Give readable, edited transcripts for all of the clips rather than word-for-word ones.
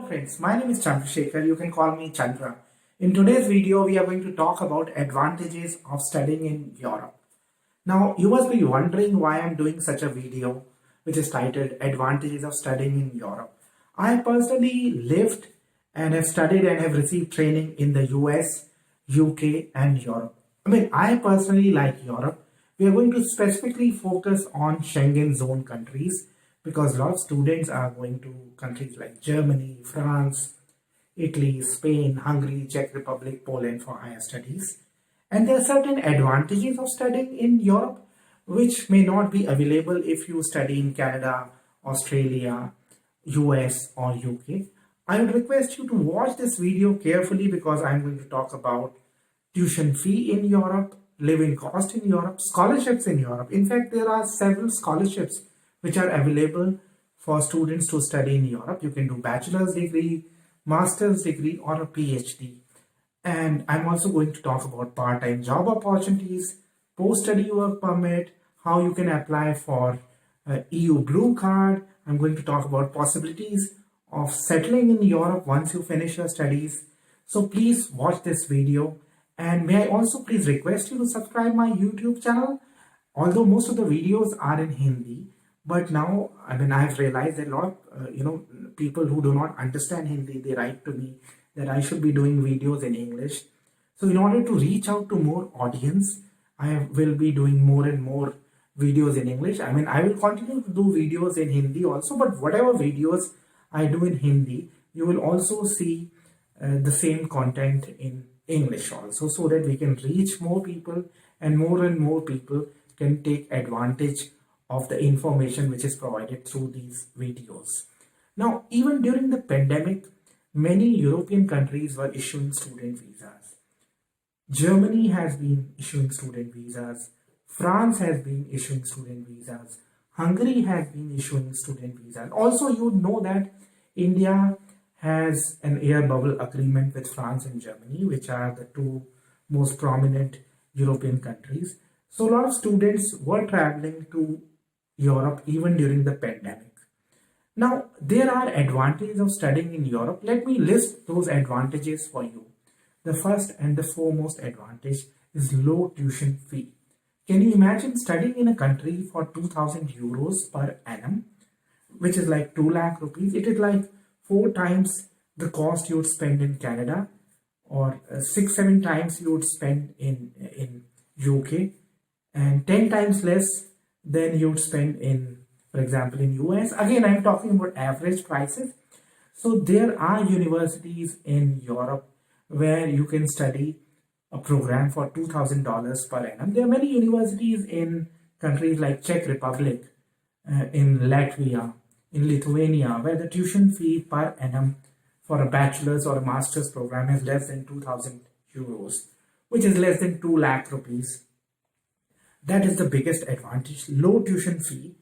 friends, my name is Chandrasekhar. You can call me Chandra. In today's video, we are going to talk about advantages of studying in Europe. Now, you must be wondering why I'm doing such a video which is titled Advantages of Studying in Europe. I personally lived and have studied and have received training in the US, UK and Europe. I personally like Europe. We are going to specifically focus on Schengen zone countries because a lot of students are going to countries like Germany, France, Italy, Spain, Hungary, Czech Republic, Poland for higher studies. And there are certain advantages of studying in Europe which may not be available if you study in Canada, Australia, US or UK. I would request you to watch this video carefully because I'm going to talk about tuition fee in Europe, living cost in Europe, scholarships in Europe. In fact, there are several scholarships which are available for students to study in Europe. You can do bachelor's degree, master's degree or a PhD. And I'm also going to talk about part-time job opportunities, post-study work permit, how you can apply for EU Blue Card. I'm going to talk about possibilities of settling in Europe once you finish your studies. So please watch this video. And may I also please request you to subscribe my YouTube channel. Although most of the videos are in Hindi, but now I've realized that a lot of people who do not understand Hindi, they write to me that I should be doing videos in English. So in order to reach out to more audience, I will be doing more and more videos in English. I will continue to do videos in Hindi also, but whatever videos I do in Hindi, you will also see the same content in English also, so that we can reach more people and more people can take advantage of the information which is provided through these videos. Now, even during the pandemic, many European countries were issuing student visas. Germany has been issuing student visas. France has been issuing student visas. Hungary has been issuing student visas. Also, you know that India has an air bubble agreement with France and Germany, which are the two most prominent European countries. So a lot of students were traveling to Europe even during the pandemic. Now, there are advantages of studying in Europe. Let me list those advantages for you. The first and the foremost advantage is low tuition fee. Can you imagine studying in a country for 2000 euros per annum, which is like 2 lakh rupees? It is like 4 times the cost you would spend in Canada, or 6-7 times you would spend in UK, and 10 times less than you would spend in, for example, in US. Again, I'm talking about average prices. So there are universities in Europe where you can study a program for $2,000 per annum. There are many universities in countries like Czech Republic, in Latvia, in Lithuania, where the tuition fee per annum for a bachelor's or a master's program is less than 2,000 euros, which is less than 2 lakh rupees. That is the biggest advantage, low tuition fee,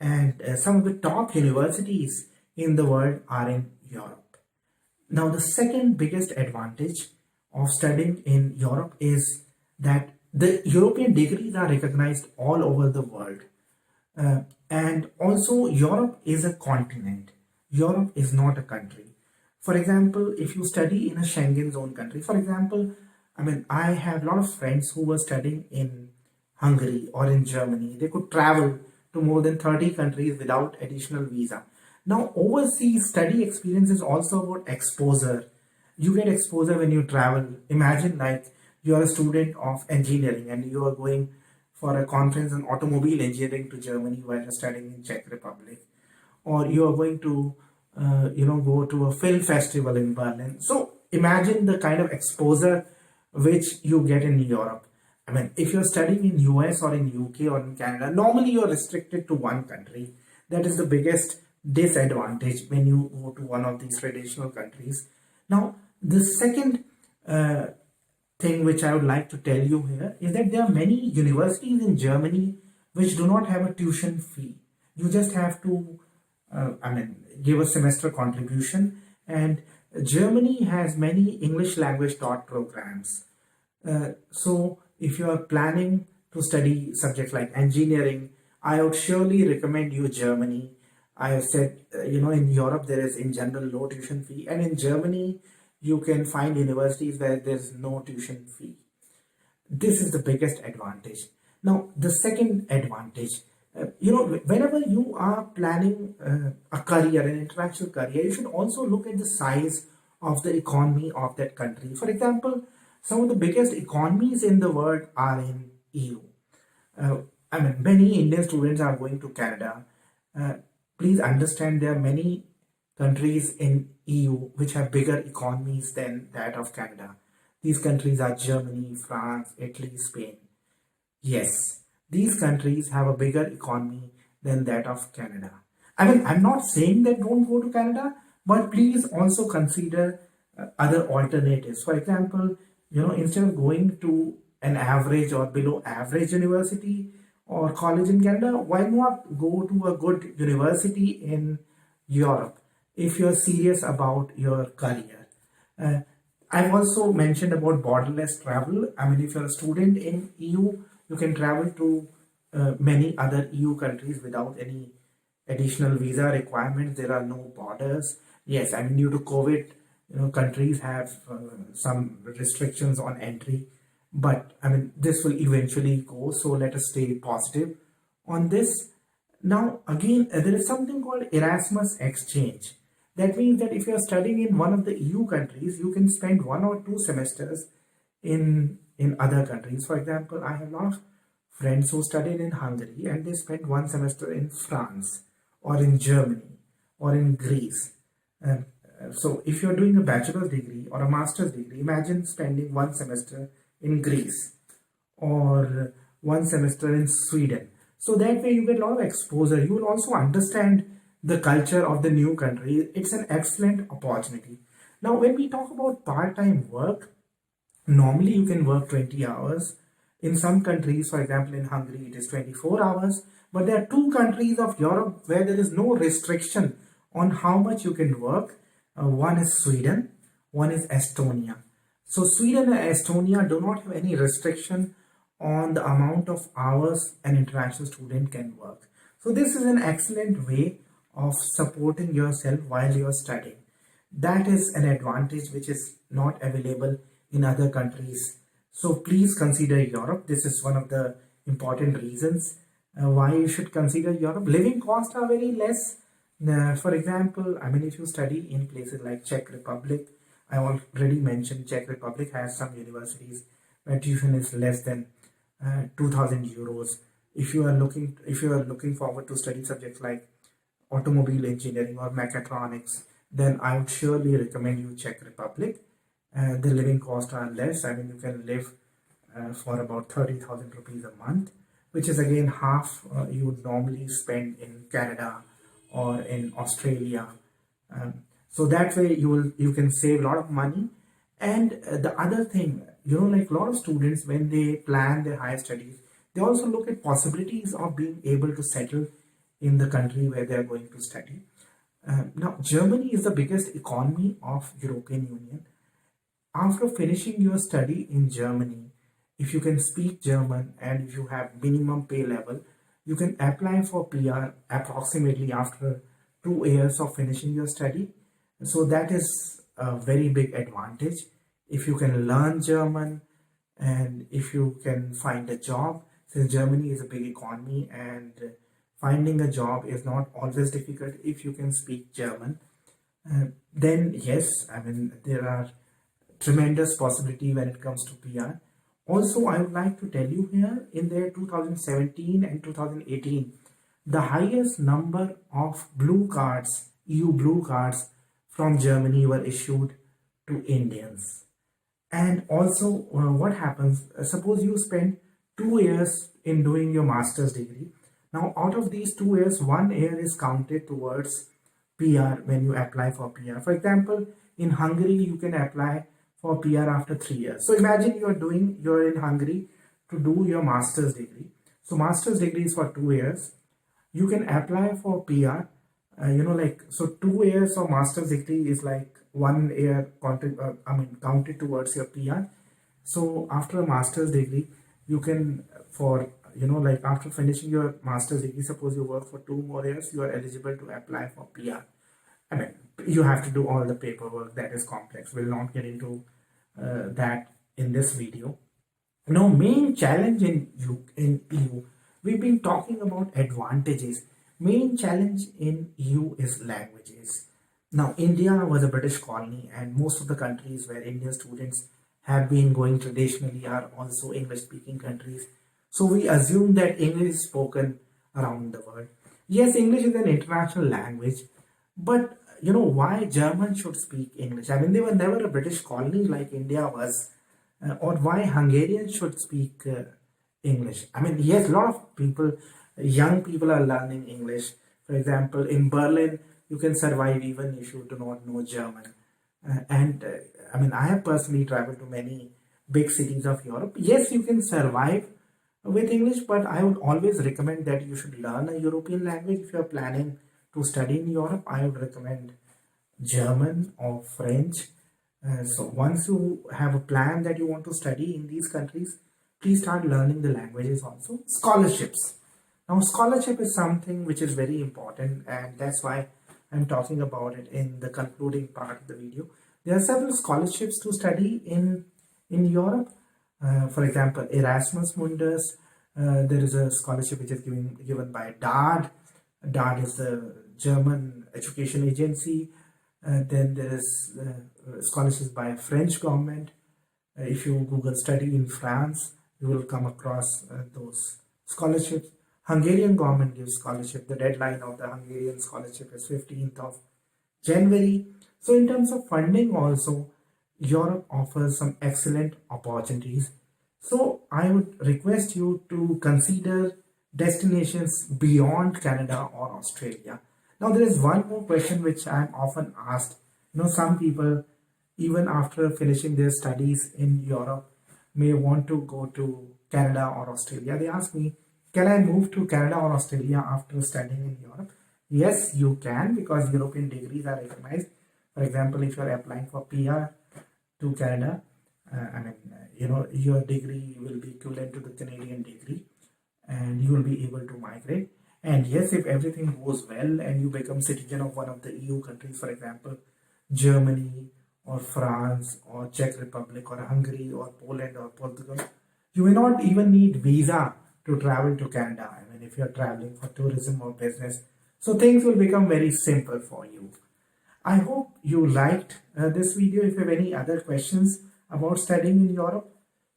and some of the top universities in the world are in Europe. Now, the second biggest advantage of studying in Europe is that the European degrees are recognized all over the world. And also, Europe is a continent. Europe is not a country. For example, if you study in a Schengen zone country, for example, I have a lot of friends who were studying in Hungary or in Germany. They could travel to more than 30 countries without additional visa. Now, overseas study experience is also about exposure. You get exposure when you travel. Imagine like you are a student of engineering and you are going for a conference on automobile engineering to Germany while you're studying in Czech Republic, or you are going to go to a film festival in Berlin. So imagine the kind of exposure which you get in Europe. If you're studying in US or in UK or in Canada, normally you're restricted to one country. That is the biggest disadvantage when you go to one of these traditional countries. Now, the second thing which I would like to tell you here is that there are many universities in Germany which do not have a tuition fee. You just have to give a semester contribution, and Germany has many English language taught programs. So if you are planning to study subjects like engineering, I would surely recommend you Germany. I have said, in Europe there is in general low tuition fee, and in Germany you can find universities where there's no tuition fee. This is the biggest advantage. Now, the second advantage, whenever you are planning a career, an international career, you should also look at the size of the economy of that country. For example, some of the biggest economies in the world are in EU. Uh, many Indian students are going to Canada. Uh, Please understand there are many countries in EU which have bigger economies than that of Canada. These countries are Germany, France, Italy, Spain. Yes, these countries have a bigger economy than that of Canada. I'm not saying that don't go to Canada, but please also consider other alternatives. For example, instead of going to an average or below average university or college in Canada, why not go to a good university in Europe if you're serious about your career? Uh, I've also mentioned about borderless travel. If you're a student in EU, you can travel to many other EU countries without any additional visa requirements. There are no borders. Yes, due to COVID, countries have some restrictions on entry, but this will eventually go. So let us stay positive on this. Now, again, there is something called Erasmus Exchange. That means that if you are studying in one of the EU countries, you can spend 1 or 2 semesters in other countries. For example, I have a lot of friends who studied in Hungary and they spent 1 semester in France or in Germany or in Greece. So if you're doing a bachelor's degree or a master's degree, imagine spending 1 semester in Greece or 1 semester in Sweden. So that way you get a lot of exposure. You will also understand the culture of the new country. It's an excellent opportunity. Now, when we talk about part-time work, normally you can work 20 hours. In some countries, for example, in Hungary, it is 24 hours. But there are 2 countries of Europe where there is no restriction on how much you can work. One is Sweden, one is Estonia. So Sweden and Estonia do not have any restriction on the amount of hours an international student can work. So this is an excellent way of supporting yourself while you're studying. That is an advantage which is not available in other countries. So please consider Europe. This is one of the important reasons why you should consider Europe. Living costs are very less. For example, if you study in places like Czech Republic, I already mentioned Czech Republic has some universities where tuition is less than 2,000 euros. If you are looking forward to study subjects like automobile engineering or mechatronics, then I would surely recommend you Czech Republic. The living costs are less. You can live for about 30,000 rupees a month, which is again half you would normally spend in Canada or in Australia. So that way you can save a lot of money. And the other thing, like a lot of students, when they plan their higher studies, they also look at possibilities of being able to settle in the country where they are going to study. Now, Germany is the biggest economy of European Union. After finishing your study in Germany, if you can speak German and if you have minimum pay level, you can apply for PR approximately after 2 years of finishing your study. So that is a very big advantage. If you can learn German and if you can find a job, since Germany is a big economy and finding a job is not always difficult if you can speak German, then yes, there are tremendous possibility when it comes to PR. Also, I would like to tell you here, in the 2017 and 2018, the highest number of blue cards, EU blue cards from Germany were issued to Indians. And also, what happens, suppose you spend 2 years in doing your master's degree. Now, out of these 2 years, 1 year is counted towards PR when you apply for PR. For example, in Hungary, you can apply for PR after 3 years. So imagine you're in Hungary to do your master's degree. So master's degree is for 2 years. You can apply for PR. So 2 years of master's degree is like 1 year counted towards your PR. So after a master's degree, you can, for like after finishing your master's degree, suppose you work for 2 more years, you are eligible to apply for PR. I mean, you have to do all the paperwork that is complex. We'll not get into that in this video. Now, main challenge in EU, we've been talking about advantages. Main challenge in EU is languages. Now, India was a British colony, and most of the countries where Indian students have been going traditionally are also English-speaking countries. So we assume that English is spoken around the world. Yes, English is an international language, but why German should speak English? I mean, they were never a British colony like India was. Or why Hungarians should speak English. I mean, yes, a lot of people, young people are learning English. For example, in Berlin, you can survive even if you do not know German. I mean, I have personally traveled to many big cities of Europe. Yes, you can survive with English, but I would always recommend that you should learn a European language. If you are planning to study in Europe, I would recommend German or French. So once you have a plan that you want to study in these countries, please start learning the languages also. Scholarships. Now, scholarship is something which is very important, and that's why I'm talking about it in the concluding part of the video. There are several scholarships to study in Europe. For example, Erasmus Mundus. There is a scholarship which is given by DAAD. DAAD is the German education agency. Then there is scholarships by French government. If you Google study in France, you will come across those scholarships. Hungarian government gives scholarship. The deadline of the Hungarian scholarship is 15th of January. So in terms of funding also, Europe offers some excellent opportunities. So I would request you to consider destinations beyond Canada or Australia. Now there is one more question which I am often asked. Some people, even after finishing their studies in Europe, may want to go to Canada or Australia. They ask me, can I move to Canada or Australia after studying in Europe? Yes, you can, because European degrees are recognized. For example, if you are applying for PR to Canada, your degree will be equivalent to the Canadian degree, and you will be able to migrate. And yes, if everything goes well and you become citizen of one of the EU countries, for example, Germany or France or Czech Republic or Hungary or Poland or Portugal, you may not even need visa to travel to Canada. I mean, if you're traveling for tourism or business, so things will become very simple for you. I hope you liked this video. If you have any other questions about studying in Europe,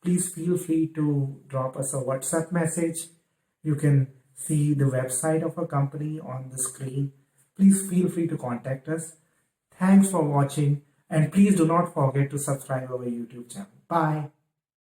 please feel free to drop us a WhatsApp message. You can see the website of our company on the screen. Please feel free to contact us. Thanks for watching, and please do not forget to subscribe our YouTube channel. Bye.